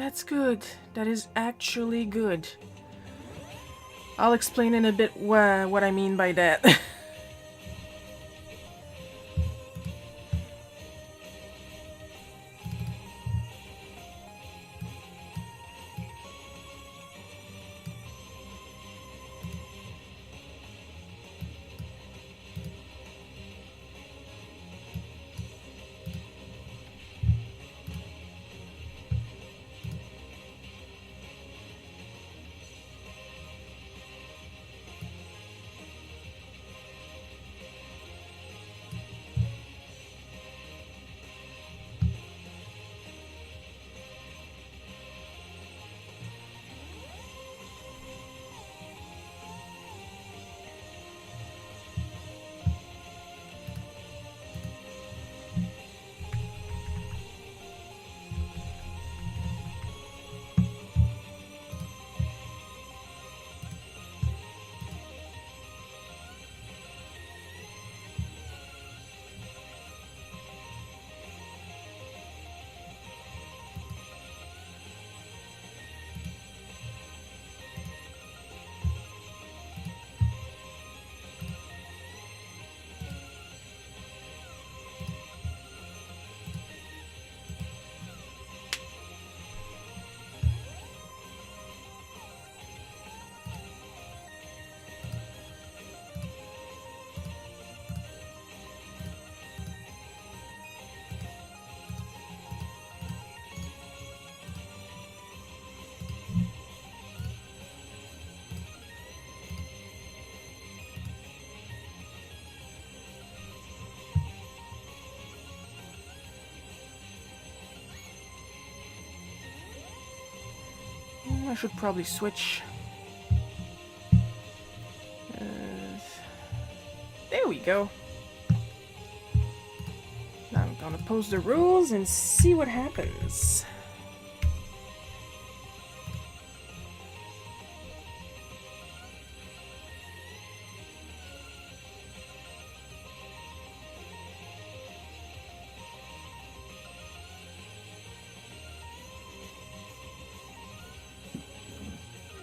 That's good. That is actually good. I'll explain in a bit what I mean by that. I should probably switch. There we go. Now I'm gonna post the rules and see what happens.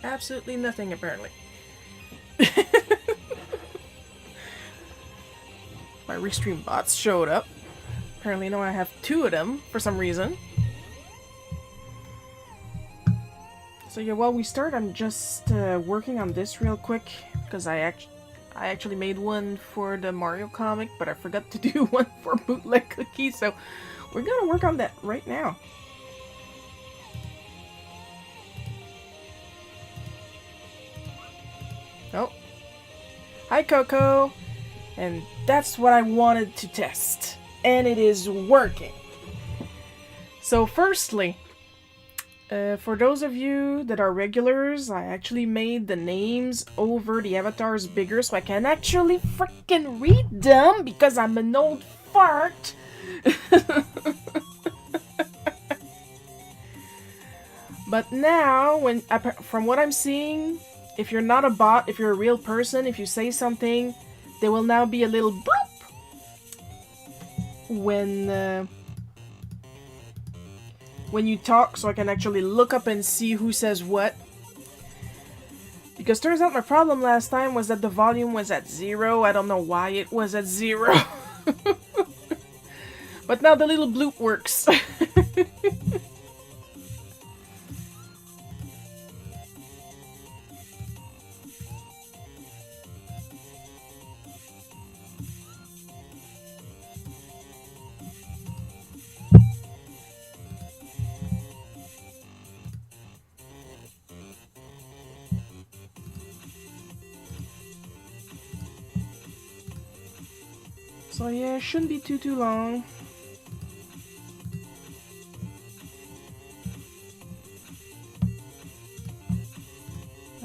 Absolutely nothing, apparently. My restream bots showed up. Apparently now I have 2 of them for some reason. So yeah, while we start, I'm just working on this real quick because I actually made one for the Mario comic, but I forgot to do one for Bootleg Cookie, so we're gonna work on that right now. Oh. Hi, Coco! And that's what I wanted to test. And it is working. So firstly, for those of you that are regulars, I actually made the names over the avatars bigger so I can actually freaking read them because I'm an old fart. But now, from what I'm seeing, if you're not a bot, if you're a real person, if you say something, there will now be a little bloop when you talk, so I can actually look up and see who says what. Because turns out my problem last time was that the volume was at 0. I don't know why it was at 0. But now the little bloop works. So yeah, it shouldn't be too long.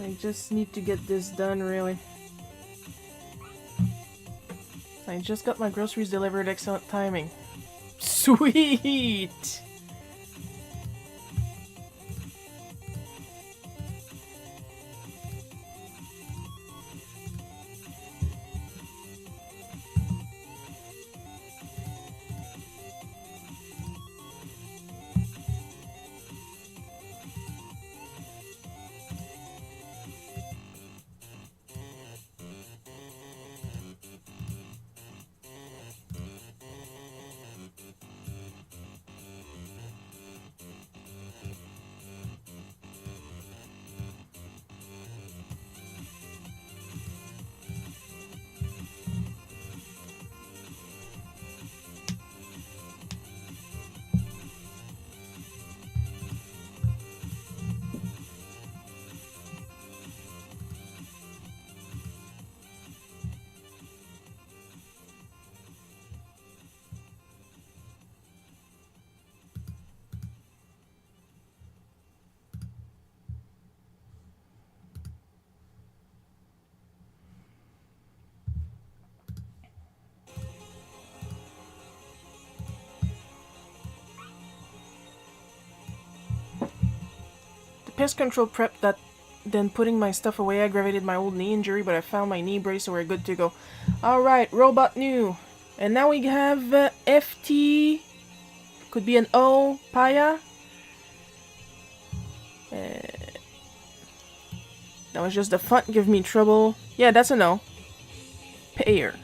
I just need to get this done, really. I just got my groceries delivered, excellent timing. Sweet! pest control prep that then putting my stuff away aggravated my old knee injury, but I found my knee brace, so we're good to go. Alright, robot new. And now we have FT, could be an O, Paya. That was just the font give me trouble. Yeah, that's an O. Payer.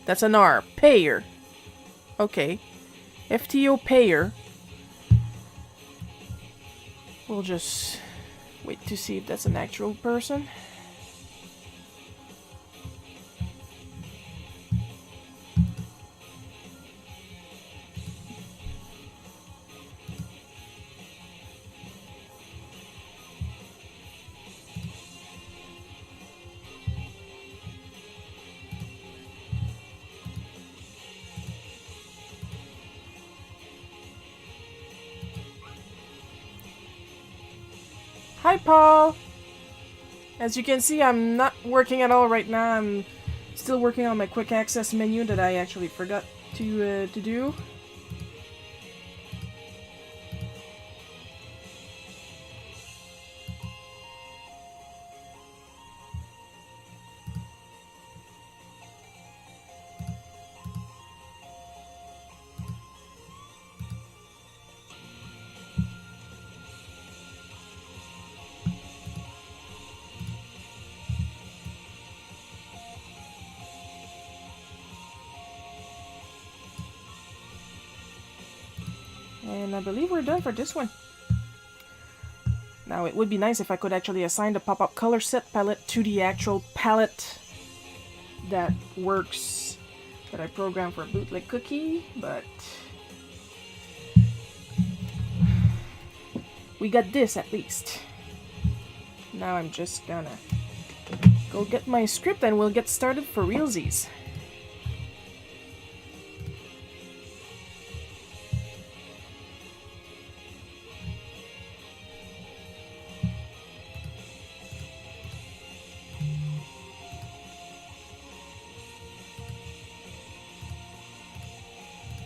That's an R. Payer. Okay. FTO Payer. We'll just wait to see if that's an actual person. Hi, Paul! As you can see, I'm not working at all right now. I'm still working on my quick access menu that I actually forgot to do. And I believe we're done for this one. Now, it would be nice if I could actually assign the pop-up color set palette to the actual palette that works, that I programmed for Bootleg Cookie, but we got this at least. Now I'm just gonna go get my script and we'll get started for realsies.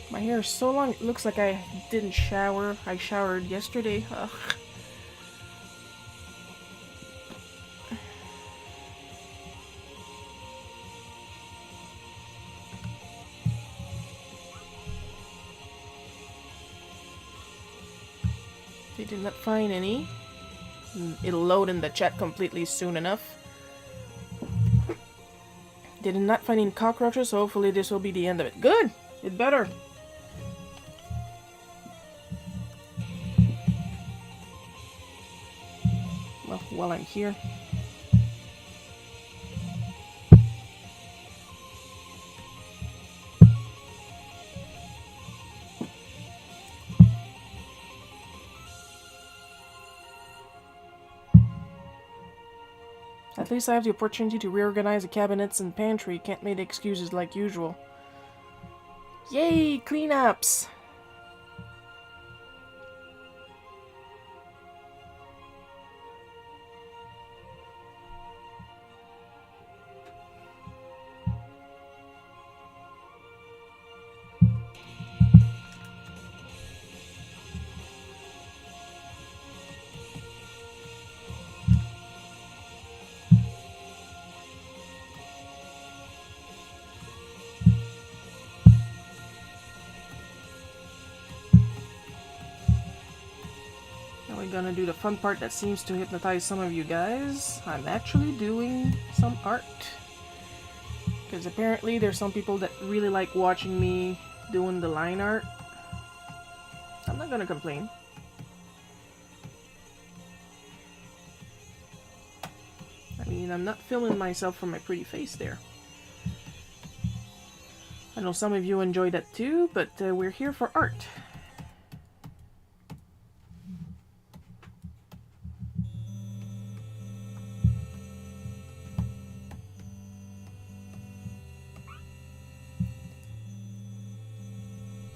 My hair is so long, it looks like I didn't shower. I showered yesterday. Ugh. They did not find any. It'll load in the chat completely soon enough. They did not find any cockroaches, so hopefully this will be the end of it. Good! It better. Well, while I'm here. At least I have the opportunity to reorganize the cabinets and pantry. Can't make excuses like usual. Yay! Cleanups! We're gonna do the fun part that seems to hypnotize some of you guys. I'm actually doing some art. Because apparently there's some people that really like watching me doing the line art. I'm not gonna complain. I mean, I'm not filming myself for my pretty face there. I know some of you enjoy that too, but we're here for art.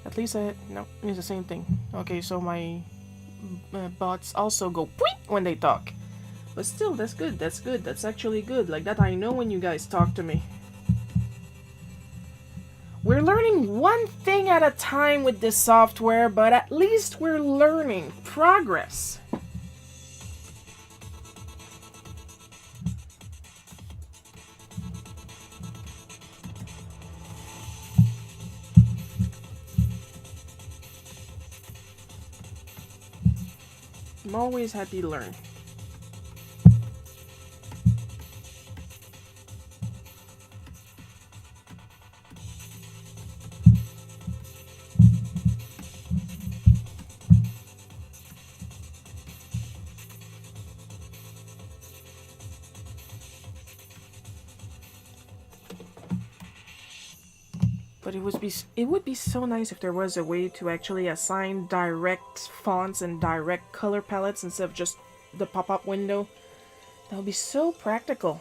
At least no, it's the same thing. Okay, so my bots also go "Pweet" when they talk. But still, that's good, that's good, that's actually good. Like that I know when you guys talk to me. We're learning one thing at a time with this software, but at least we're learning. Progress. I'm always happy to learn. But it would be so nice if there was a way to actually assign direct fonts and direct color palettes instead of just the pop-up window. That would be so practical.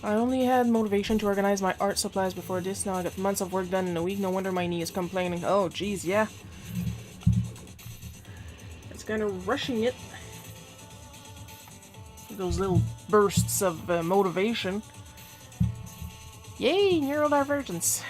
I only had motivation to organize my art supplies before this. Now I got months of work done in a week. No wonder my knee is complaining. Oh, geez, yeah. It's kind of rushing it. Those little bursts of motivation. Yay, neurodivergence.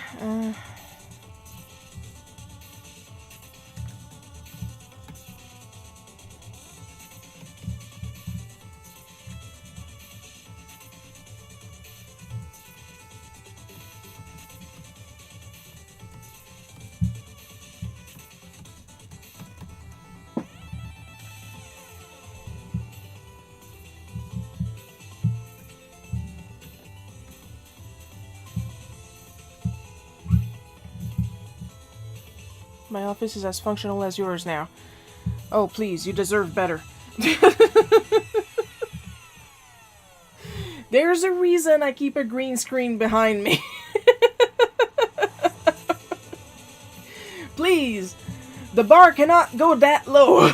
My office is as functional as yours now. Oh, please, you deserve better. There's a reason I keep a green screen behind me. Please, the bar cannot go that low.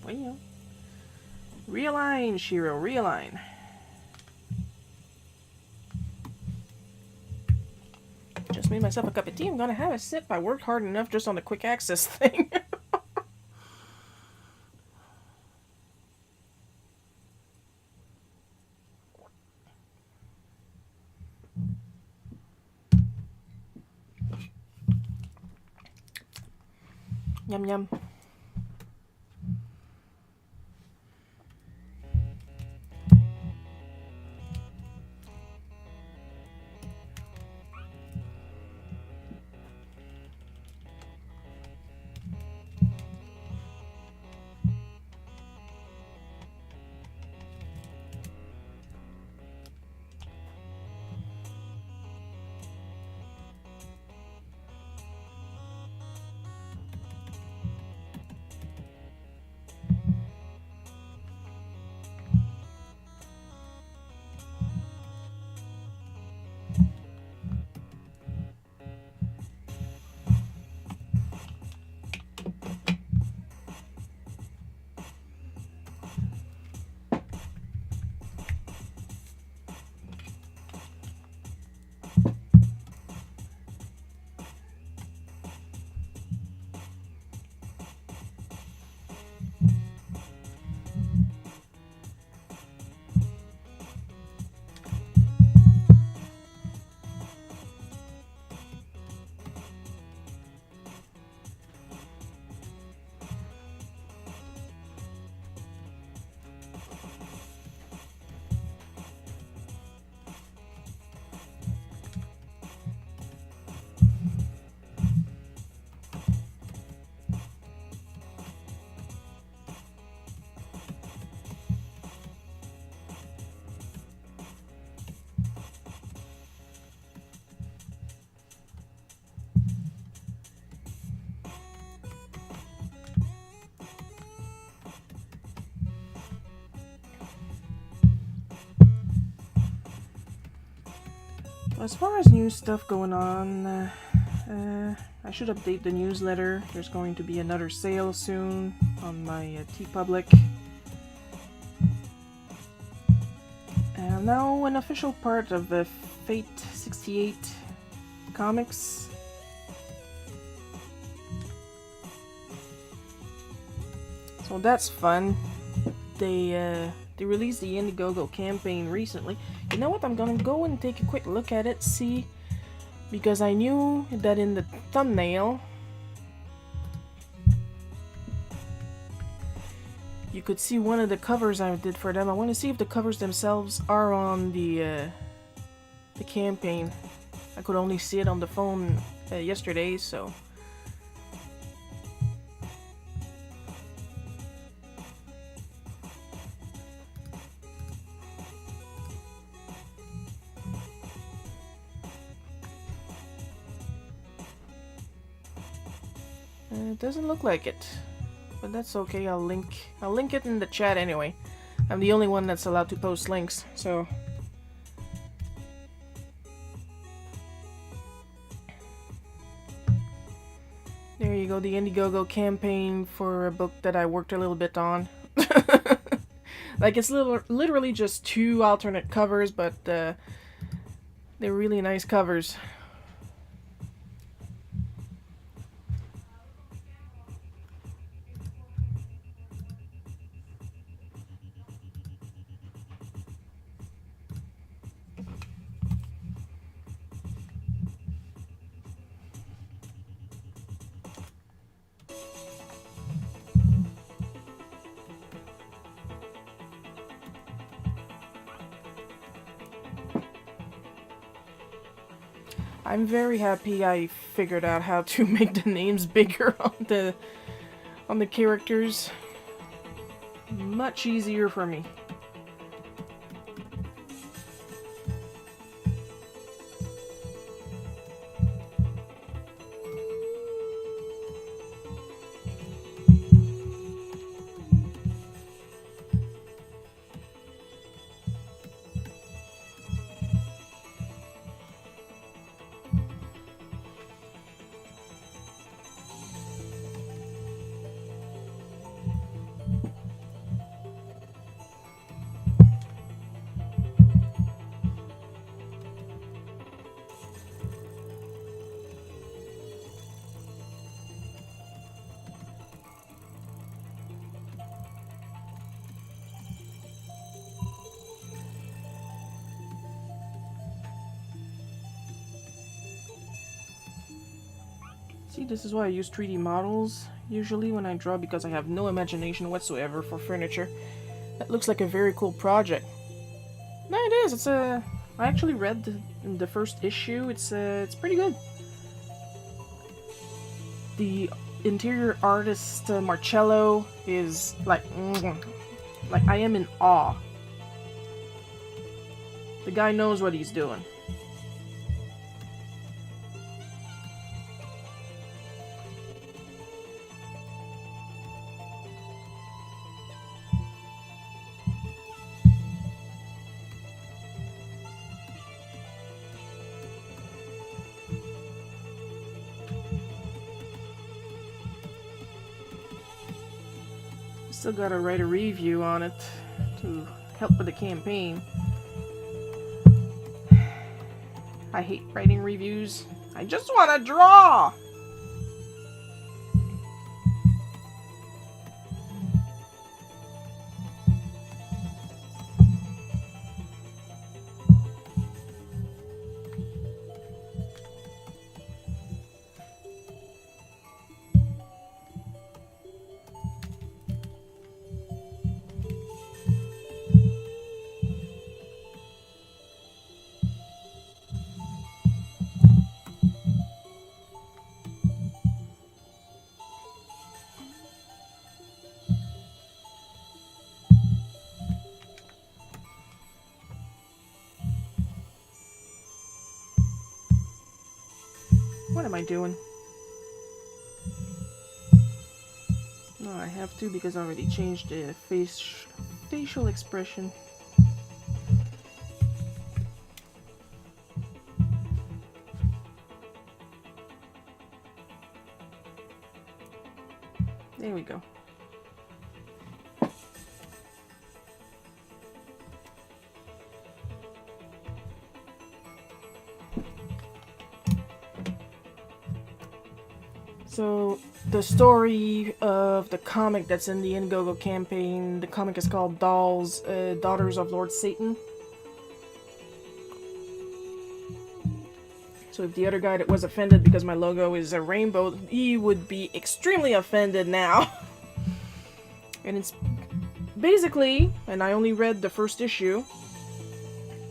Well, realign, Shiro, realign. Just made myself a cup of tea. I'm gonna have a sip. I worked hard enough just on the quick access thing. Yum yum. As far as new stuff going on, I should update the newsletter. There's going to be another sale soon on my TeePublic. And now an official part of the Fate 68 comics. So that's fun. They released the Indiegogo campaign recently. You know what? I'm gonna go and take a quick look at it, see, because I knew that in the thumbnail you could see one of the covers I did for them. I want to see if the covers themselves are on the campaign. I could only see it on the phone yesterday, so. It doesn't look like it, but that's okay. I'll link it in the chat anyway. I'm the only one that's allowed to post links, so. There you go, the Indiegogo campaign for a book that I worked a little bit on. Like, it's literally just 2 alternate covers, but they're really nice covers. I'm very happy I figured out how to make the names bigger on the characters. Much easier for me. See, this is why I use 3D models usually when I draw, because I have no imagination whatsoever for furniture. That looks like a very cool project. No, it is. It's I actually read the first issue. It's pretty good. The interior artist Marcello is like I am in awe. The guy knows what he's doing. Still gotta write a review on it to help with the campaign. I hate writing reviews. I just want to draw! What am I doing? No, I have to because I already changed the facial expression. There we go. So, the story of the comic that's in the Indiegogo campaign, the comic is called Dolls, Daughters of Lord Satan. So if the other guy that was offended because my logo is a rainbow, he would be extremely offended now. And it's basically, and I only read the first issue,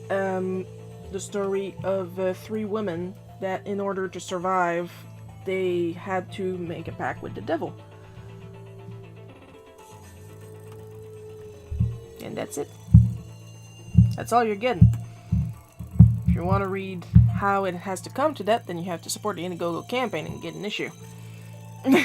the story of 3 women that in order to survive, they had to make a pact with the devil. And that's it. That's all you're getting. If you want to read how it has to come to that, then you have to support the Indiegogo campaign and get an issue. Now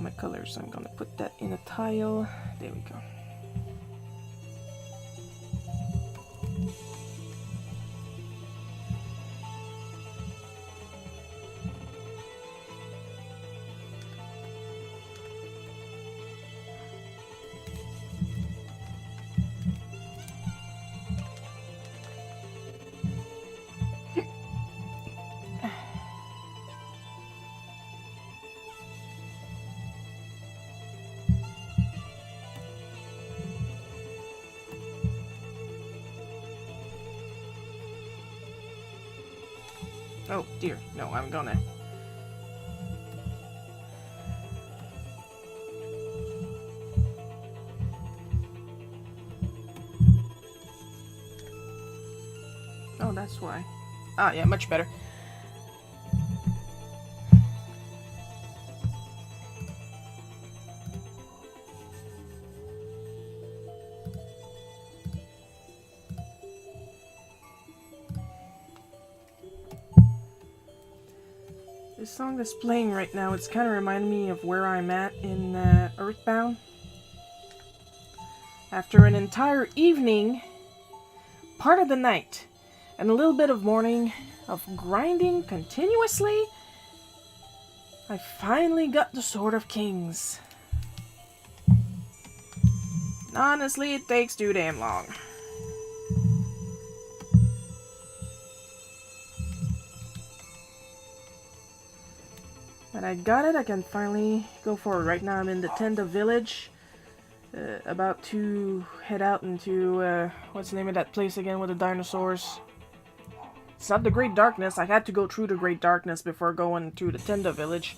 my colors, I'm gonna put that in a tile. There we go. Oh dear, no, I'm gonna. Oh, that's why. Ah, yeah, much better. This song that's playing right now, it's kind of reminding me of where I'm at in Earthbound. After an entire evening, part of the night, and a little bit of morning of grinding continuously, I finally got the Sword of Kings. Honestly, it takes too damn long. But I got it, I can finally go forward. Right now I'm in the Tenda village, about to head out into, what's the name of that place again with the dinosaurs? It's not the Great Darkness, I had to go through the Great Darkness before going to the Tenda village.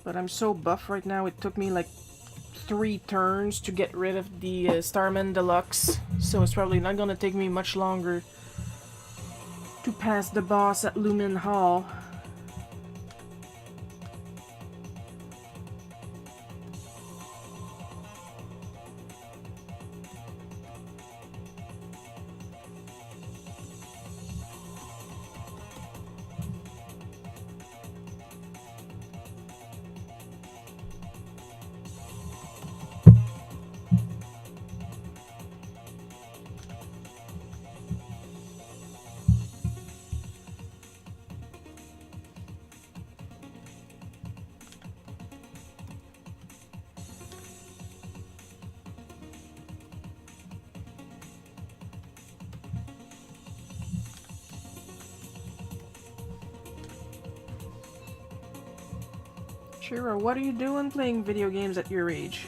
But I'm so buff right now, it took me like 3 turns to get rid of the Starman Deluxe, so it's probably not gonna take me much longer to pass the boss at Lumen Hall. Shira, what are you doing playing video games at your age?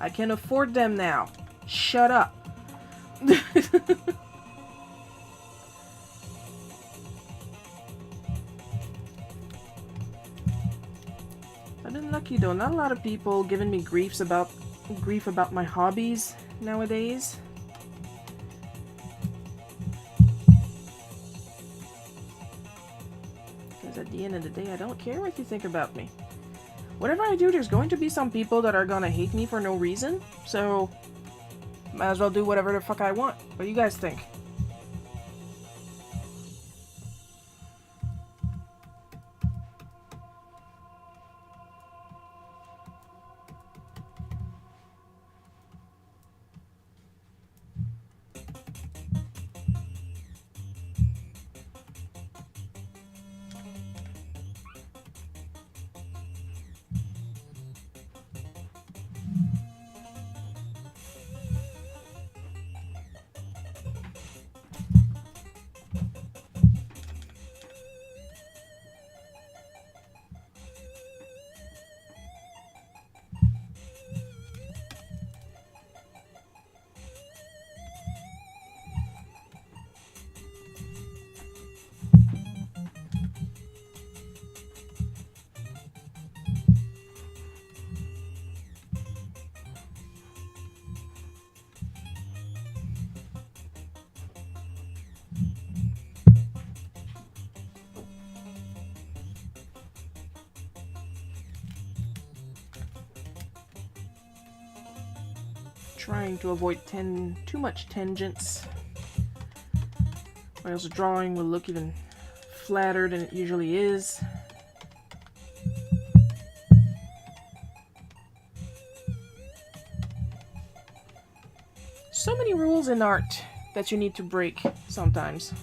I can afford them now. Shut up. I've been lucky though. Not a lot of people giving me grief about my hobbies nowadays. Because at the end of the day, I don't care what you think about me. Whatever I do, there's going to be some people that are gonna hate me for no reason. So, might as well do whatever the fuck I want. What do you guys think? Trying to avoid too much tangents, or else the drawing will look even flatter than it usually is. So many rules in art that you need to break sometimes.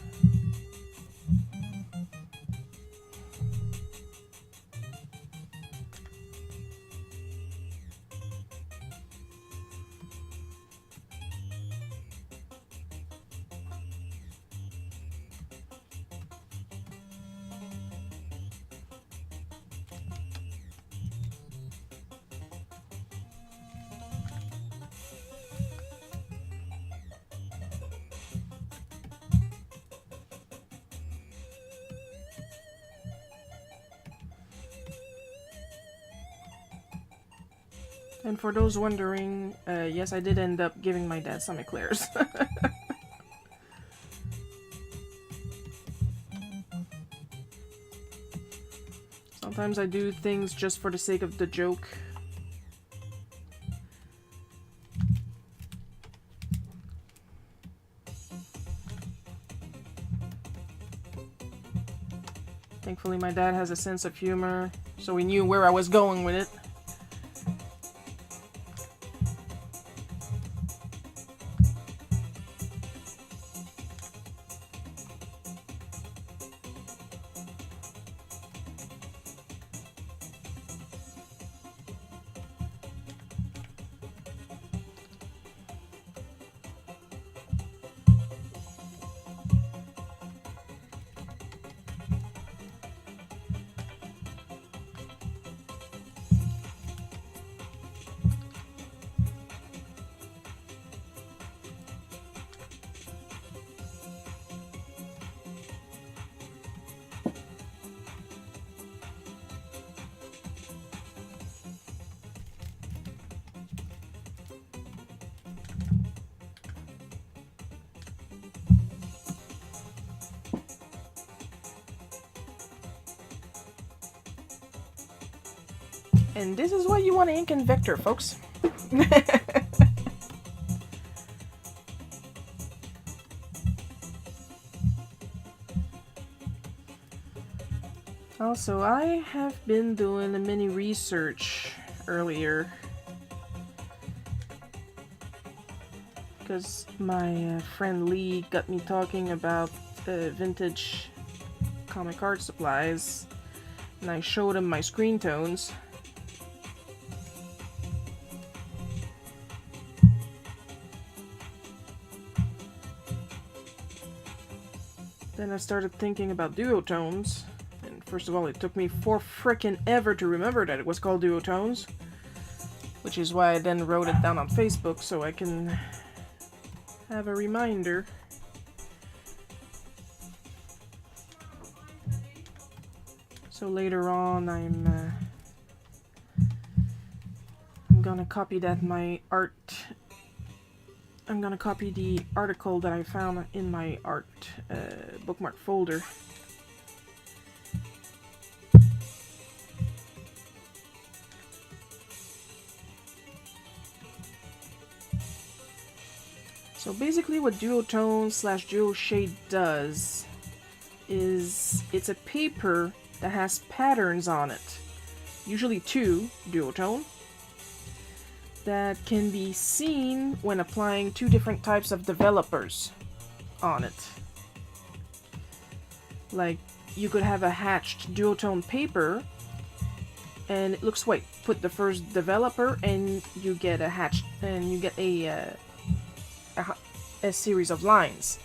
And for those wondering, yes, I did end up giving my dad some eclairs. Sometimes I do things just for the sake of the joke. Thankfully, my dad has a sense of humor, so he knew where I was going with it. And this is why you want to ink and vector, folks. Also, I have been doing a mini research earlier because my friend Lee got me talking about vintage comic art supplies, and I showed him my screen tones. Then I started thinking about duotones, and first of all, it took me frickin' ever to remember that it was called duotones, which is why I then wrote it down on Facebook so I can have a reminder. So later on, I'm gonna copy that my art. I'm gonna copy the article that I found in my art bookmark folder. So basically what duotone / duo shade does is it's a paper that has patterns on it, usually 2 duotone, that can be seen when applying 2 different types of developers on it. Like, you could have a hatched duotone paper and it looks white. Put the first developer and you get a hatched, and you get a series of lines.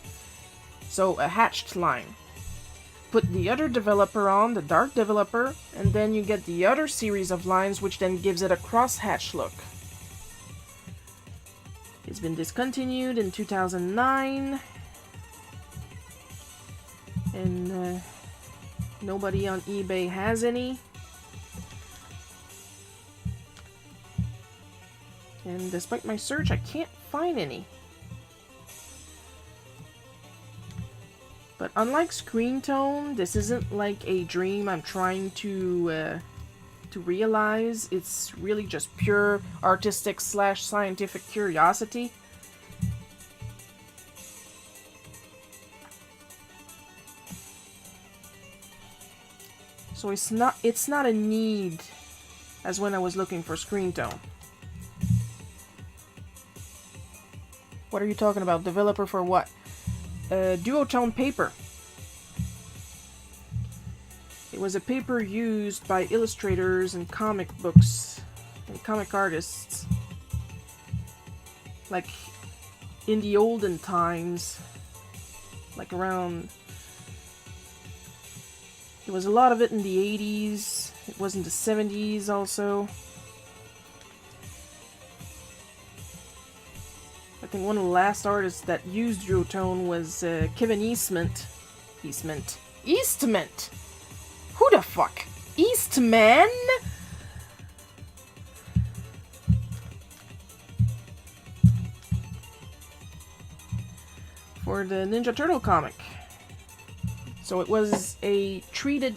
So a hatched line. Put the other developer on, the dark developer, and then you get the other series of lines, which then gives it a cross-hatch look. It's been discontinued in 2009, and nobody on eBay has any. And despite my search, I can't find any. But unlike screen tone, this isn't like a dream I'm trying to realize. It's really just pure artistic / scientific curiosity. So it's not a need as when I was looking for screen tone. What are you talking about? Developer for what? Duotone paper. It was a paper used by illustrators and comic books and comic artists, like in the olden times, like around. There was a lot of it in the 80s. It was in the 70s also. I think one of the last artists that used duotone was Kevin Eastman. Who the fuck? Eastman? For the Ninja Turtle comic. So it was a treated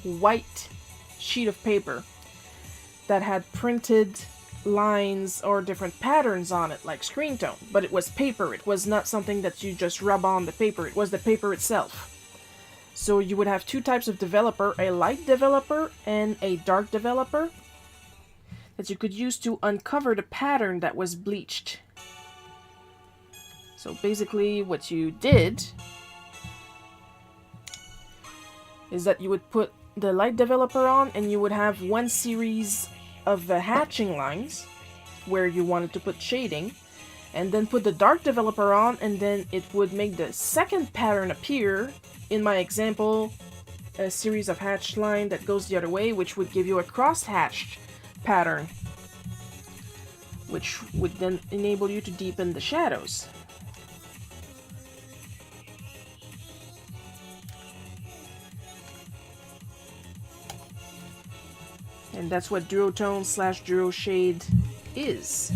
white sheet of paper that had printed lines or different patterns on it, like screen tone, but it was paper. It was not something that you just rub on the paper. It was the paper itself. So you would have 2 types of developer, a light developer and a dark developer, that you could use to uncover the pattern that was bleached. So basically what you did is that you would put the light developer on and you would have one series of hatching lines where you wanted to put shading, and then put the dark developer on, and then it would make the second pattern appear. In my example, a series of hatched line that goes the other way, which would give you a cross-hatched pattern, which would then enable you to deepen the shadows. And that's what duotone / duo shade is.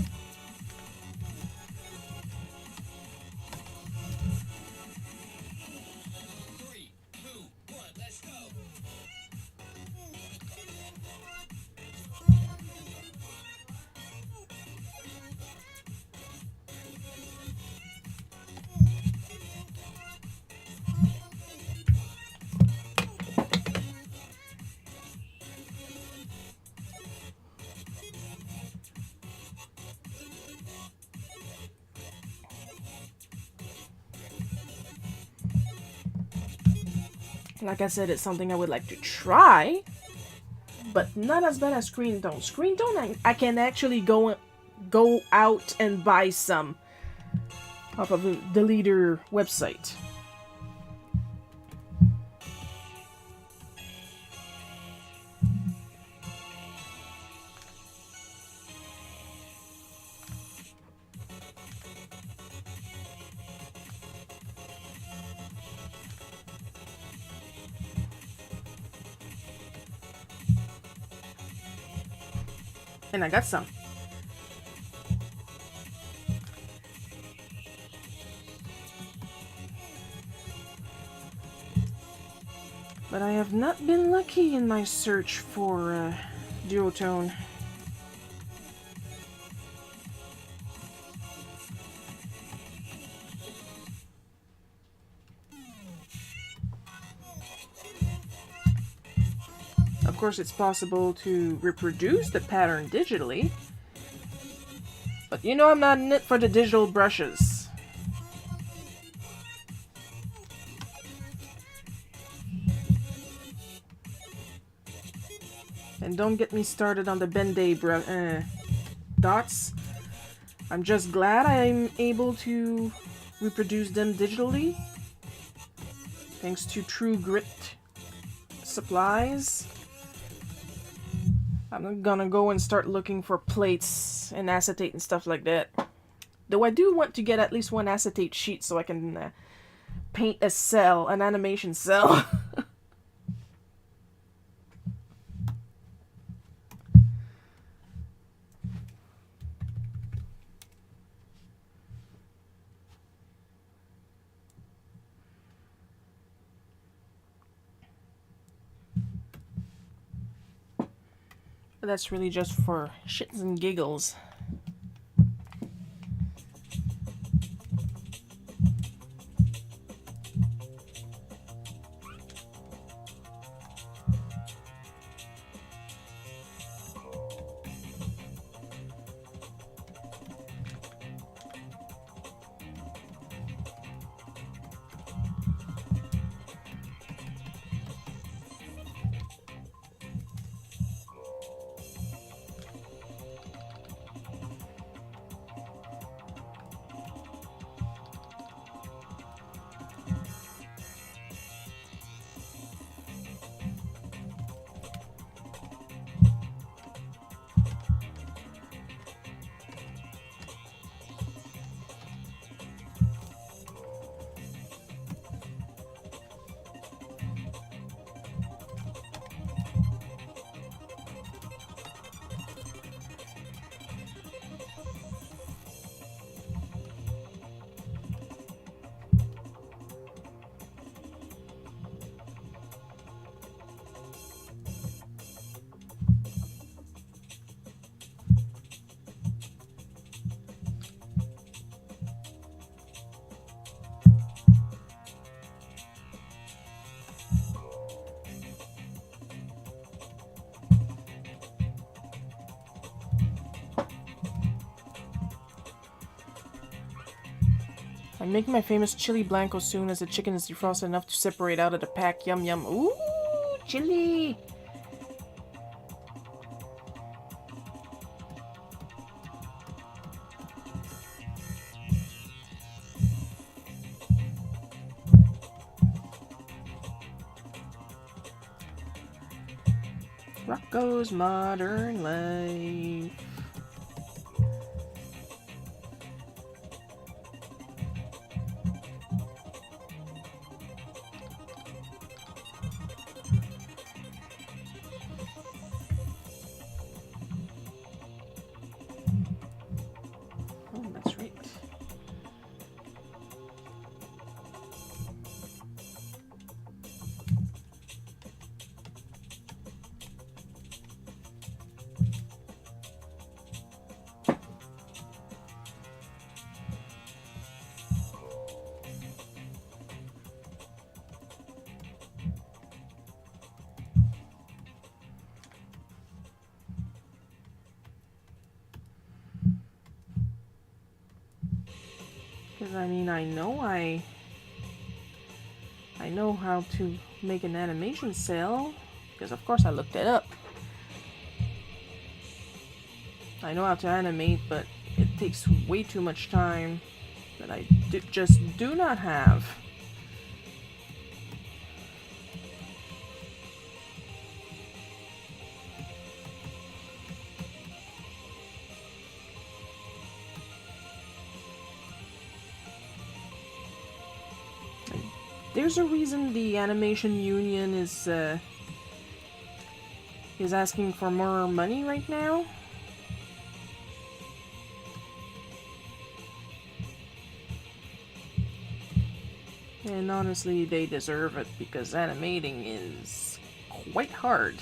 Like I said, it's something I would like to try, but not as bad as screen tone. Screen tone, I can actually go out and buy some off of the Leader website. And I got some. But I have not been lucky in my search for duotone. Of course, it's possible to reproduce the pattern digitally, but you know I'm not in it for the digital brushes. And don't get me started on the Ben-Day dots. I'm just glad I'm able to reproduce them digitally, thanks to True Grit supplies. I'm gonna go and start looking for plates and acetate and stuff like that. Though I do want to get at least one acetate sheet so I can paint a cell, an animation cell. But that's really just for shits and giggles. I'm making my famous chili blanco soon as the chicken is defrosted enough to separate out of the pack. Yum yum. Ooh, chili! Rocco's Modern Life. Oh, that's right. Because I mean, I know how to make an animation cell, because of course I looked it up. I know how to animate, but it takes way too much time that I just do not have. There's a reason the animation union is asking for more money right now. And honestly, they deserve it because animating is quite hard.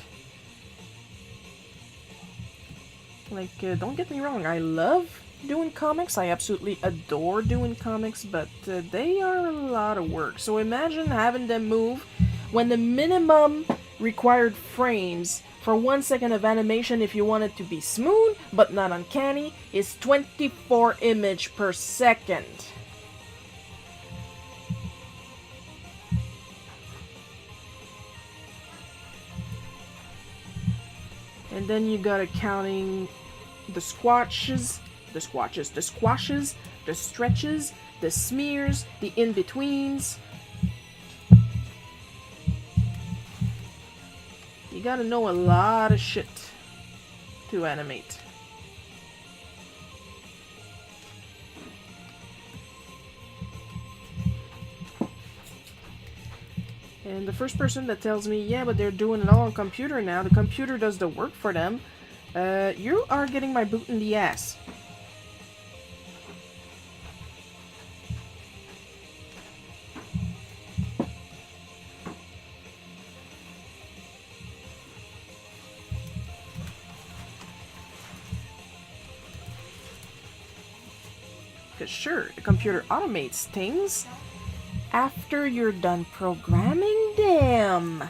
Like, don't get me wrong, I love doing comics, I absolutely adore doing comics, but they are a lot of work. So imagine having them move when the minimum required frames for 1 second of animation if you want it to be smooth but not uncanny is 24 image per second. And then you gotta counting the squashes, the stretches, the smears, the in-betweens. You gotta know a lot of shit to animate. And the first person that tells me, yeah, but they're doing it all on computer now, the computer does the work for them, you are getting my boot in the ass. Because sure, the computer automates things after you're done programming them.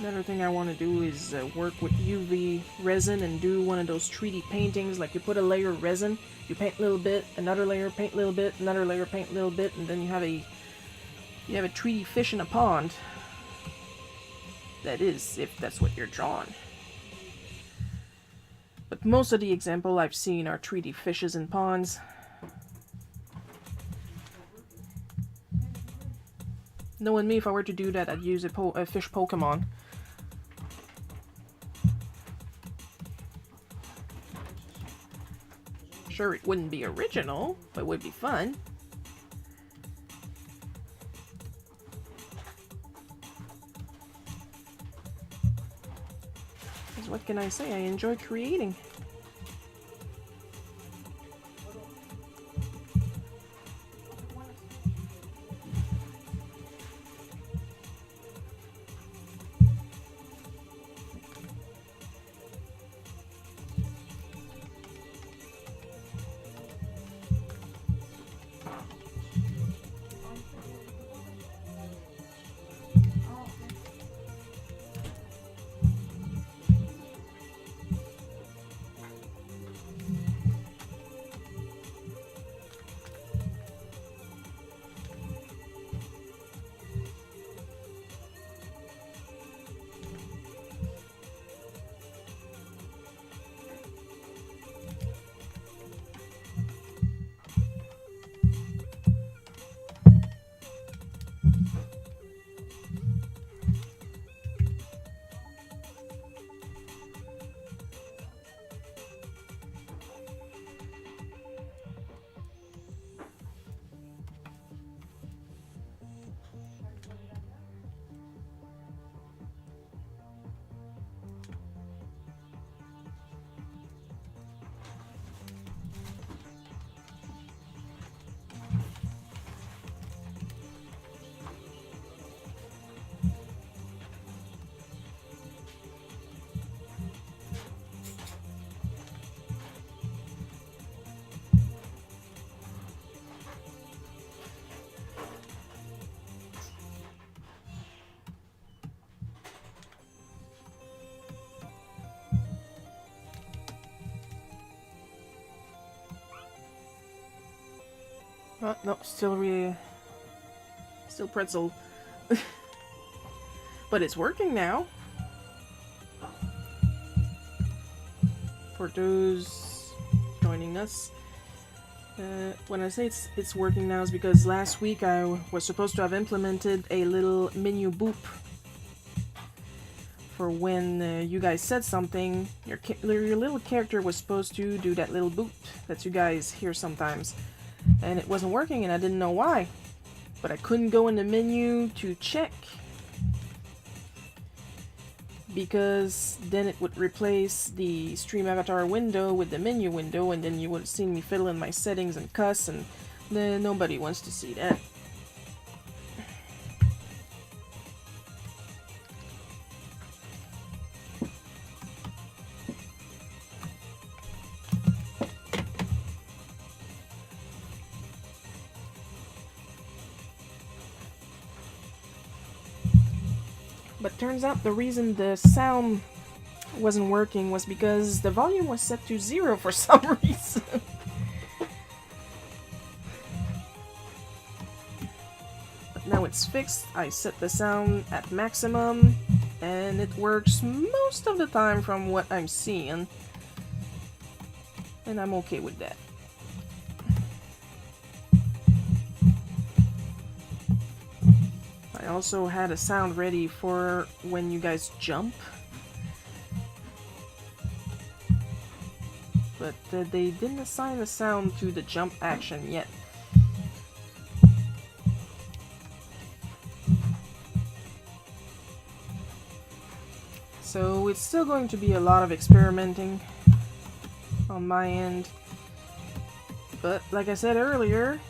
Another thing I want to do is work with UV resin and do one of those 3D paintings. Like you put a layer of resin, you paint a little bit, another layer, paint a little bit, another layer, paint a little bit, and then you have a 3D fish in a pond. That is, if that's what you're drawing. But most of the example I've seen are 3D fishes in ponds. Knowing me, if I were to do that, I'd use a fish Pokemon. Sure, it wouldn't be original, but it would be fun. Because what can I say? I enjoy creating. No, still pretzel. But it's working now. For those joining us, when I say it's working now, is because last week I was supposed to have implemented a little menu boop for when you guys said something. Your little character was supposed to do that little boop that you guys hear sometimes, and it wasn't working, and I didn't know why. But I couldn't go in the menu to check, because then it would replace the stream avatar window with the menu window, and then you would have seen me fiddle in my settings and cuss, and nobody wants to see that. But turns out the reason the sound wasn't working was because the volume was set to 0 for some reason. But now it's fixed. I set the sound at maximum, and it works most of the time from what I'm seeing. And I'm okay with that. I also had a sound ready for when you guys jump, but they didn't assign a sound to the jump action yet. So it's still going to be a lot of experimenting on my end, but like I said earlier,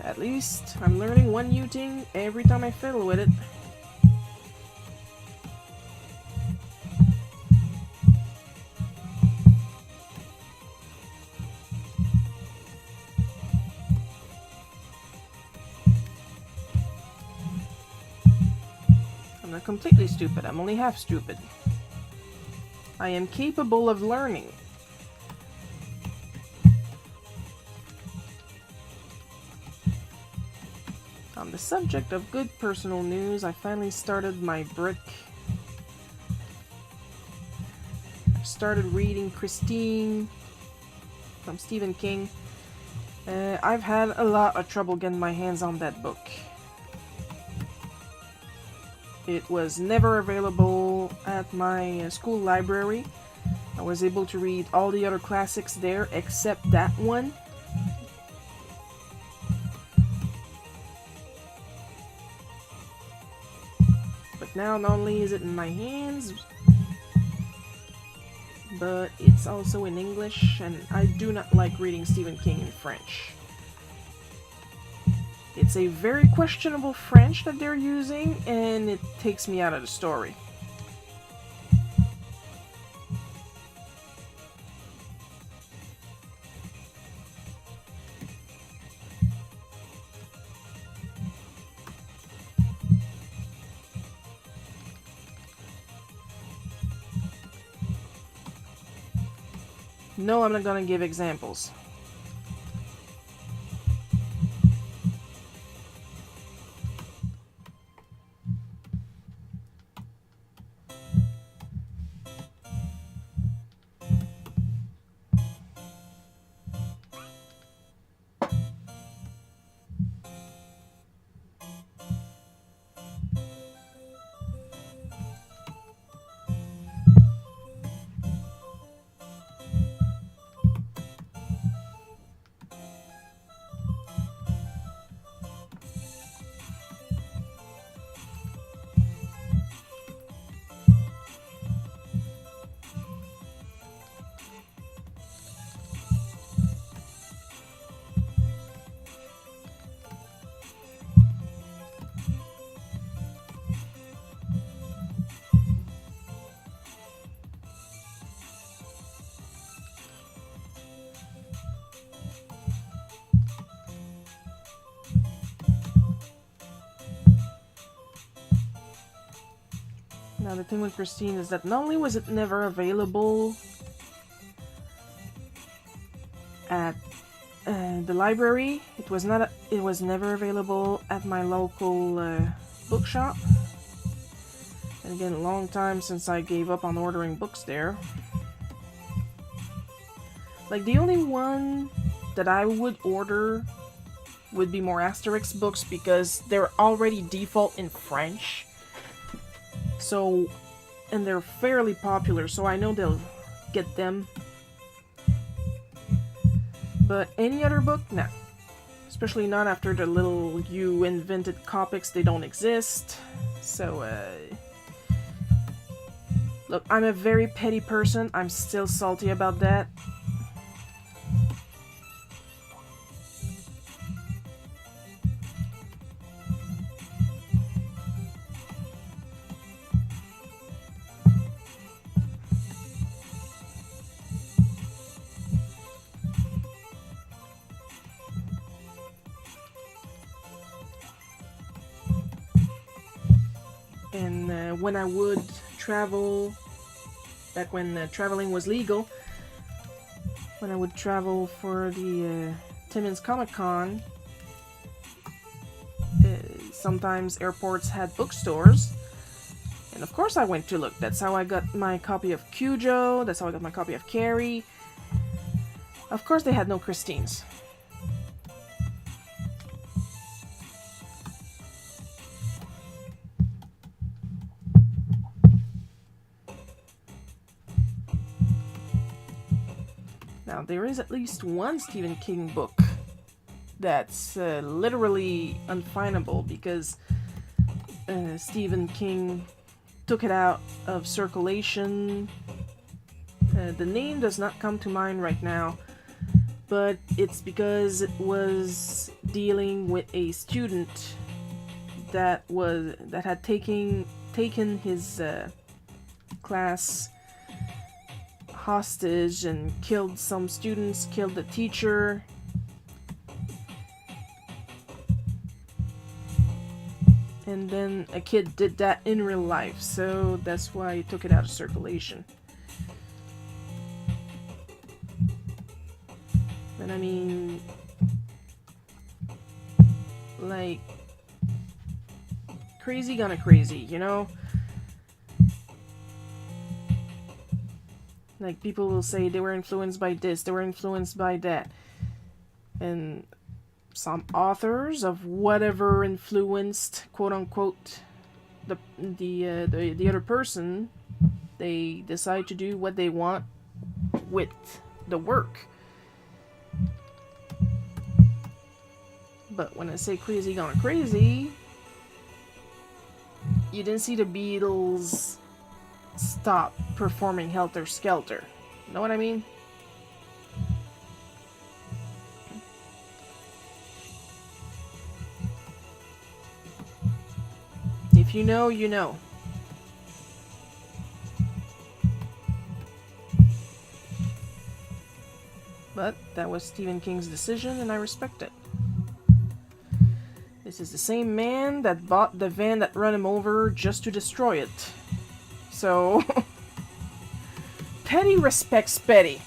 at least I'm learning one new thing every time I fiddle with it. I'm not completely stupid, I'm only half stupid. I am capable of learning. On the subject of good personal news, I finally started my brick. I started reading Christine from Stephen King. I've had a lot of trouble getting my hands on that book. It was never available at my school library. I was able to read all the other classics there except that one. Now, not only is it in my hands, but it's also in English, and I do not like reading Stephen King in French. It's a very questionable French that they're using, and it takes me out of the story. No, I'm not gonna give examples. Now the thing with Christine is that not only was it never available at the library. It was never available at my local bookshop. And again, a long time since I gave up on ordering books there. Like, the only one that I would order would be more Asterix books because they're already default in French. So, and they're fairly popular, so I know they'll get them. But any other book, nah. Especially not after the little you invented Copics, they don't exist. So, look, I'm a very petty person. I'm still salty about that. And when I would travel, back when traveling was legal, when I would travel for the Timmins Comic Con, sometimes airports had bookstores, and of course I went to look. That's how I got my copy of Cujo, that's how I got my copy of Carrie. Of course they had no Christines. Now, there is at least one Stephen King book that's literally unfindable because Stephen King took it out of circulation. The name does not come to mind right now, but it's because it was dealing with a student that had taken his class hostage and killed some students, killed the teacher. And then a kid did that in real life, so that's why he took it out of circulation. And I mean, like, crazy gonna crazy, you know? Like, people will say they were influenced by this, they were influenced by that. And some authors of whatever influenced, quote unquote, the other person, they decide to do what they want with the work. But when I say crazy gone crazy, you didn't see the Beatles stop performing Helter Skelter. Know what I mean? If you know, you know. But that was Stephen King's decision, and I respect it. This is the same man that bought the van that ran him over just to destroy it. So, petty respects petty.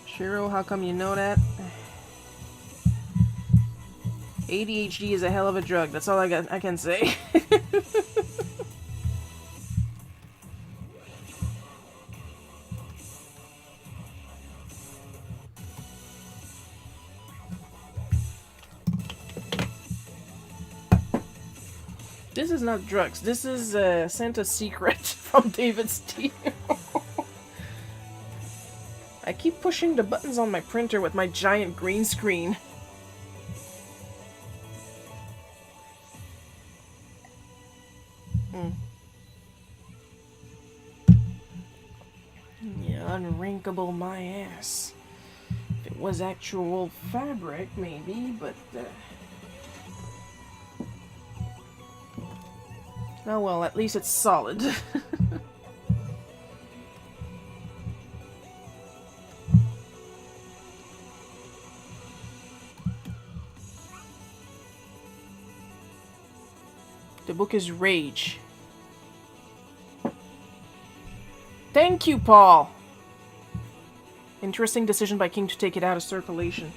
Shiro, how come you know that? ADHD is a hell of a drug. That's all I can say. This is not drugs. This is Santa's secret from David Steele. I keep pushing the buttons on my printer with my giant green screen. Yeah, unwrinkable my ass. If it was actual fabric, maybe, but oh well, at least it's solid. The book is Rage. Thank you, Paul! Interesting decision by King to take it out of circulation.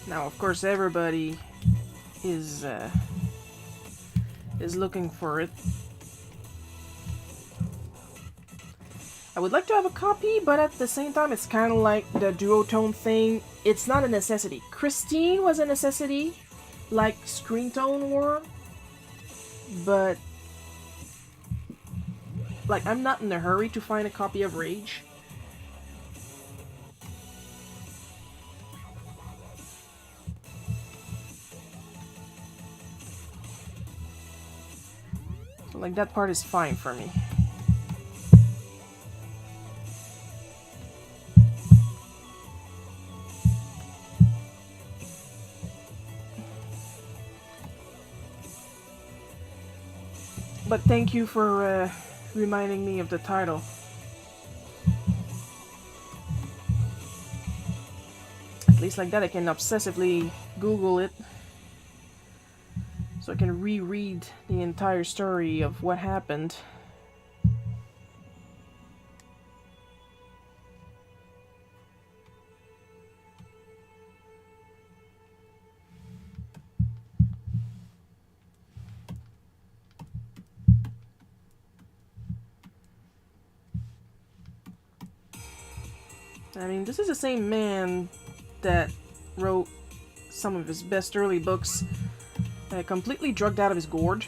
Now, of course, everybody is looking for it. I would like to have a copy, but at the same time, it's kind of like the duotone thing. It's not a necessity. Christine was a necessity, like Screen Tone were, but like I'm not in a hurry to find a copy of Rage. So like that part is fine for me. But thank you for reminding me of the title. At least like that I can obsessively Google it. So I can reread the entire story of what happened. I mean, this is the same man that wrote some of his best early books, completely drugged out of his gourd.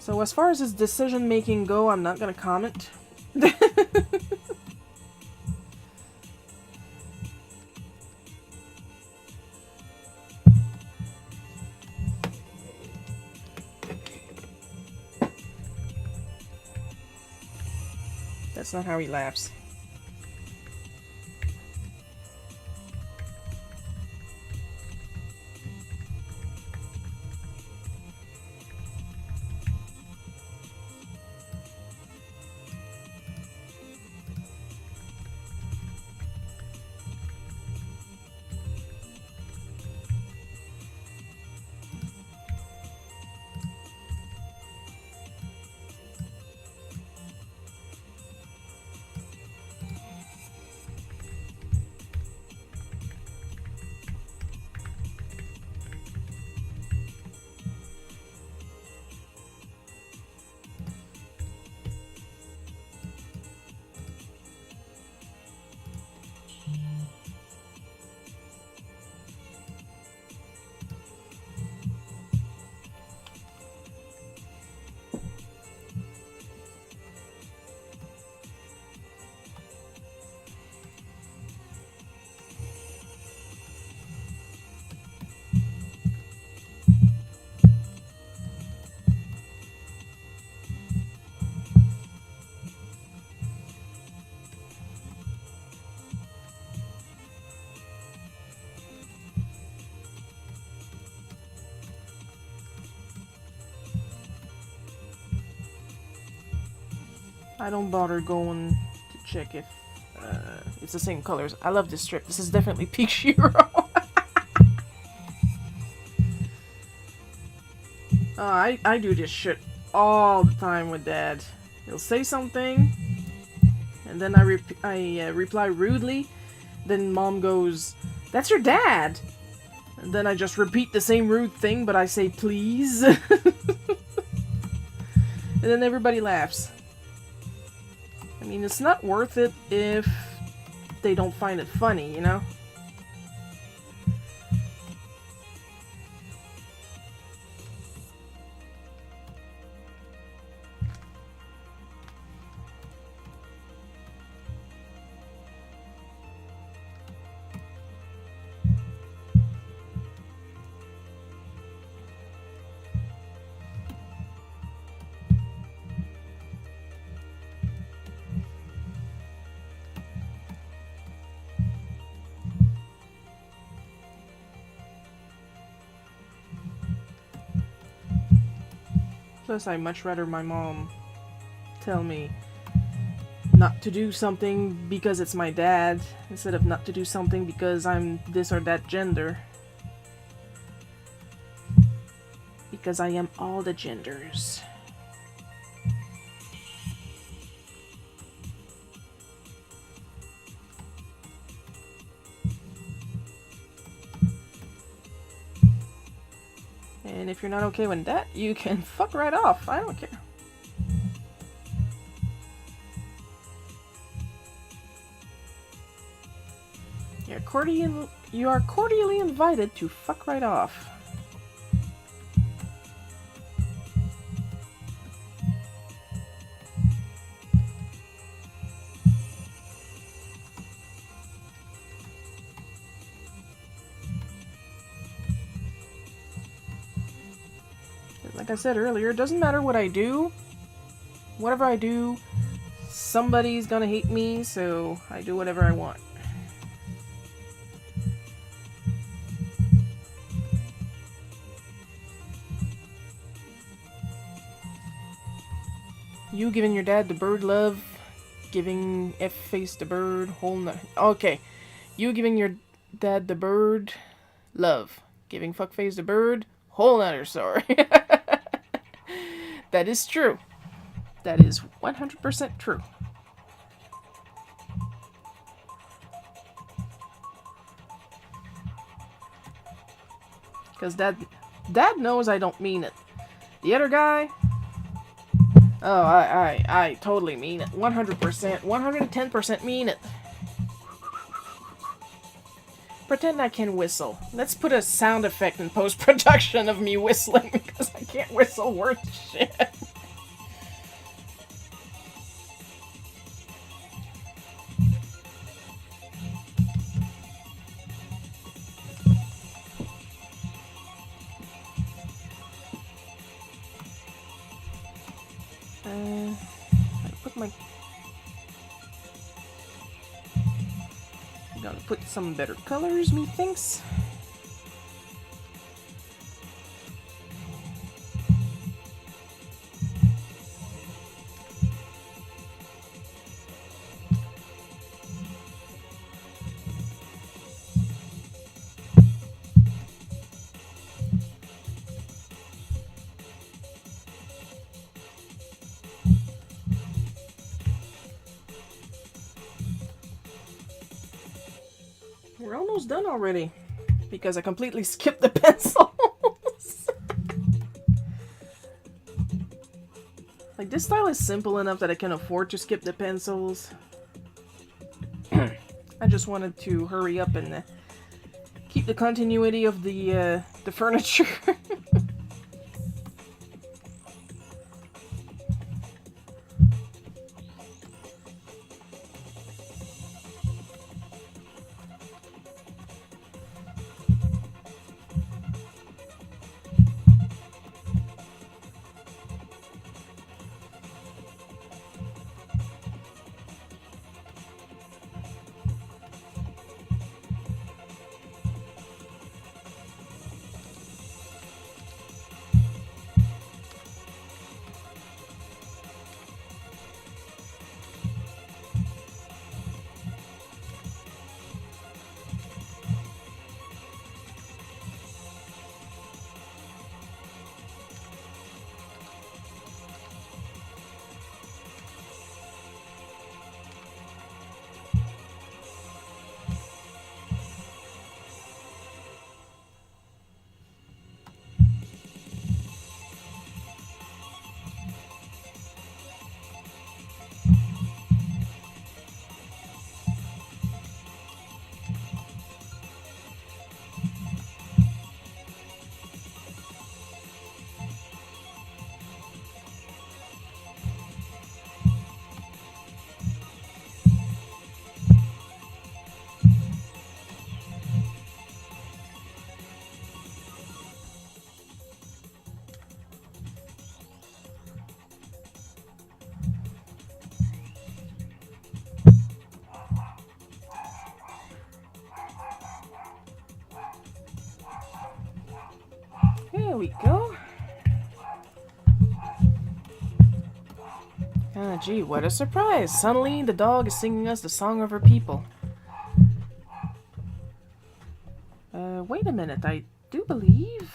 So as far as his decision-making go, I'm not gonna comment. That's not how he laughs. I don't bother going to check if it's the same colors. I love this strip. This is definitely Peak Shiro. I do this shit all the time with Dad. He'll say something, and then I reply rudely. Then Mom goes, "That's your dad." And then I just repeat the same rude thing, but I say please. And then everybody laughs. I mean, it's not worth it if they don't find it funny, you know? Plus, I'd much rather my mom tell me not to do something because it's my dad, instead of not to do something because I'm this or that gender. Because I am all the genders. And if you're not okay with that, you can fuck right off. I don't care. You are cordially invited to fuck right off. Like I said earlier, it doesn't matter what I do. Whatever I do, somebody's gonna hate me, so I do whatever I want. You giving your dad the bird love, giving F-face the bird, whole nut. Okay. You giving your dad the bird love, giving fuckface the bird, whole nother story. That is true. That is 100% true. Because Dad knows I don't mean it. The other guy, oh, I totally mean it. 100%, 110% mean it. Pretend I can whistle. Let's put a sound effect in post-production of me whistling, because I can't whistle worth shit. I'm gonna put some better colors, methinks. We're almost done already, because I completely skipped the pencils. Like, this style is simple enough that I can afford to skip the pencils. I just wanted to hurry up and keep the continuity of the furniture. There we go. Ah, gee, what a surprise. Suddenly, the dog is singing us the song of her people. Wait a minute. I do believe...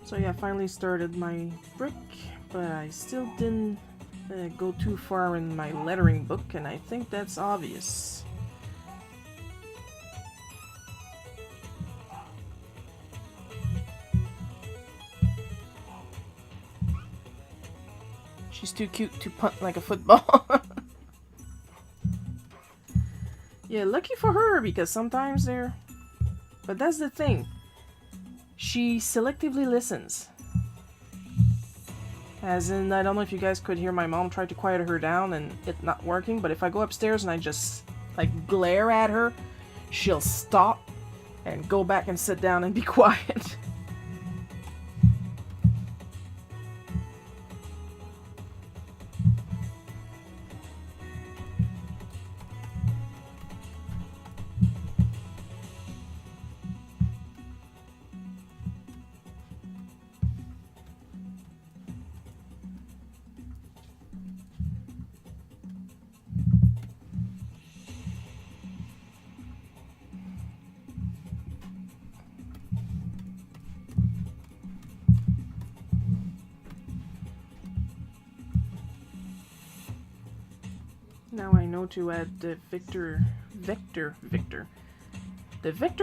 So yeah, I finally started my brick, but I still didn't go too far in my lettering book, and I think that's obvious. She's too cute to punt like a football. Yeah, lucky for her, because sometimes they're... But that's the thing. She selectively listens. As in, I don't know if you guys could hear my mom try to quiet her down and it not working, but if I go upstairs and I just, like, glare at her, she'll stop and go back and sit down and be quiet. Now I know to add the Victor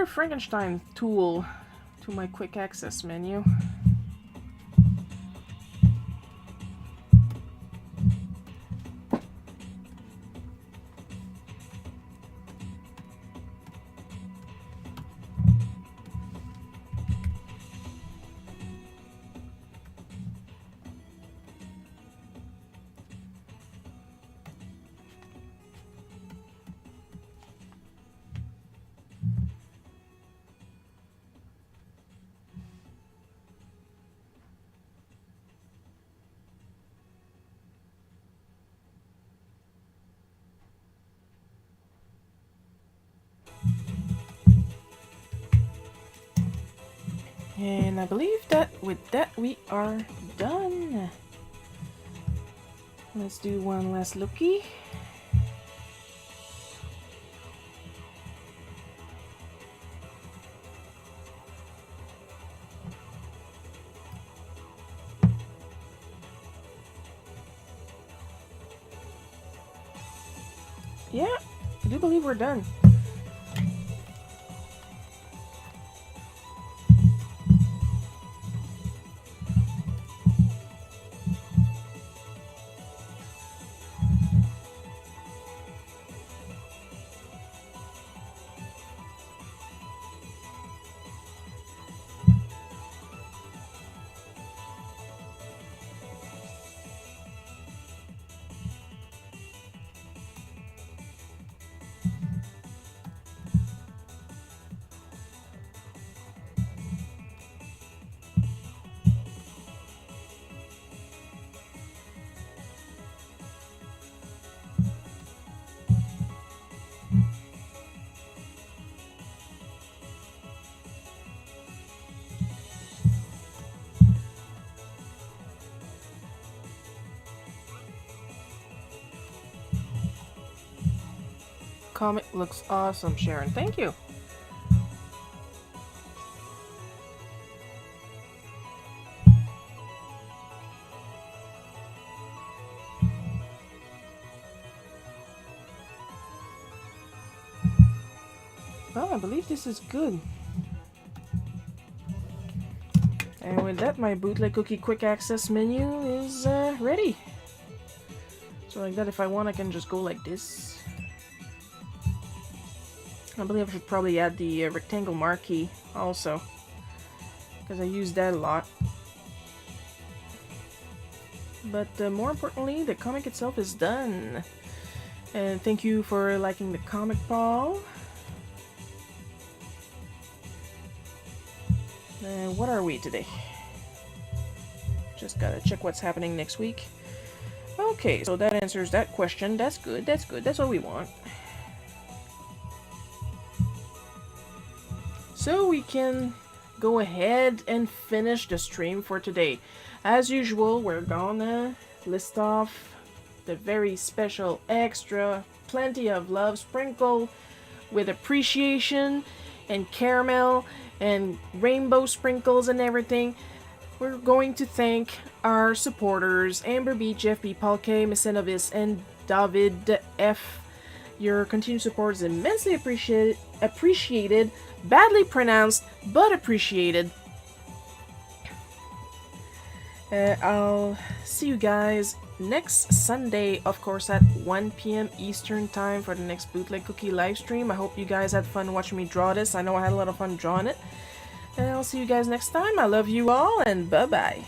Frankenstein tool to my quick access menu. And I believe that with that we are done. Let's do one last looky. Yeah, I do believe we're done. Comic looks awesome, Sharon. Thank you. I believe this is good. And with that, my bootleg cookie quick access menu is ready. So like that, if I want, I can just go like this. I believe I should probably add the rectangle marquee also, because I use that a lot. But more importantly, the comic itself is done. And thank you for liking the comic, Paul. And what are we today? Just gotta check what's happening next week. Okay, so that answers that question. That's good, that's good, that's what we want. So we can go ahead and finish the stream for today. As usual, we're gonna list off the very special extra, plenty of love sprinkle with appreciation and caramel and rainbow sprinkles and everything. We're going to thank our supporters, Amber B, Jeff B, Paul K, Mesenovis, and David F. Your continued support is immensely appreciated, badly pronounced, but appreciated. I'll see you guys next Sunday, of course, at 1 p.m. Eastern Time for the next Bootleg Cookie live stream. I hope you guys had fun watching me draw this. I know I had a lot of fun drawing it. And I'll see you guys next time. I love you all, and bye-bye.